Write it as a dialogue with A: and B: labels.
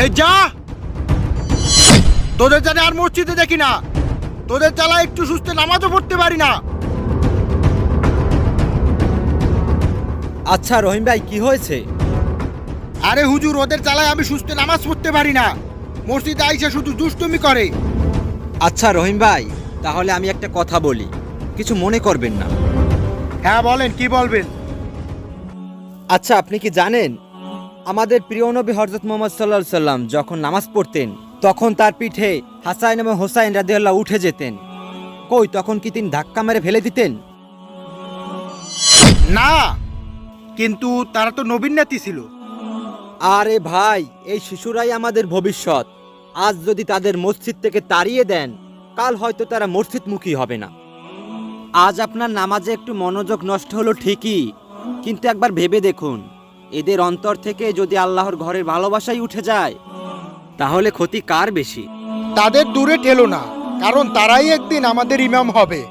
A: এই যা, তোদের জানে আর মসজিদে দেখি না, তোদের চালা একটু সুস্থ নামাজও পড়তে পারি না।
B: আচ্ছা রহিম ভাই, কি হয়েছে?
A: আরে হুজুর, ওদের চালায় আমি সুস্থ নামাজ পড়তে পারি না, মসজিদে আইসা শুধু দুষ্টুমি করে।
B: আচ্ছা রহিম ভাই, তাহলে আমি একটা কথা বলি, কিছু মনে করবেন না।
A: হ্যাঁ বলেন, কি বলবেন?
B: আচ্ছা, আপনি কি জানেন আমাদের প্রিয় নবী হযরত মুহাম্মদ সাল্লাল্লাহু আলাইহি সাল্লাম যখন নামাজ পড়তেন তখন তার পিঠে হাসান এবং হোসাইন রাদিয়াল্লাহু উঠে যেতেন। কই, তখন কি তিনি ধাক্কা মেরে ফেলে দিতেন?
A: না, কিন্তু তারা তো নবীর নাতি ছিল।
B: আরে ভাই, এই শিশুরাই আমাদের ভবিষ্যৎ। আজ যদি তাদের মসজিদ থেকে তাড়িয়ে দেন, কাল হয়তো তারা মসজিদমুখী হবে না। আজ আপনার নামাজে একটু মনোযোগ নষ্ট হলো ঠিকই, কিন্তু একবার ভেবে দেখুন, এদের অন্তর থেকে যদি আল্লাহর ঘরের ভালোবাসাই উঠে যায়, তাহলে ক্ষতি কার বেশি?
A: তাদের দূরে ঠেলো না, কারণ তারাই একদিন আমাদের ইমাম হবে।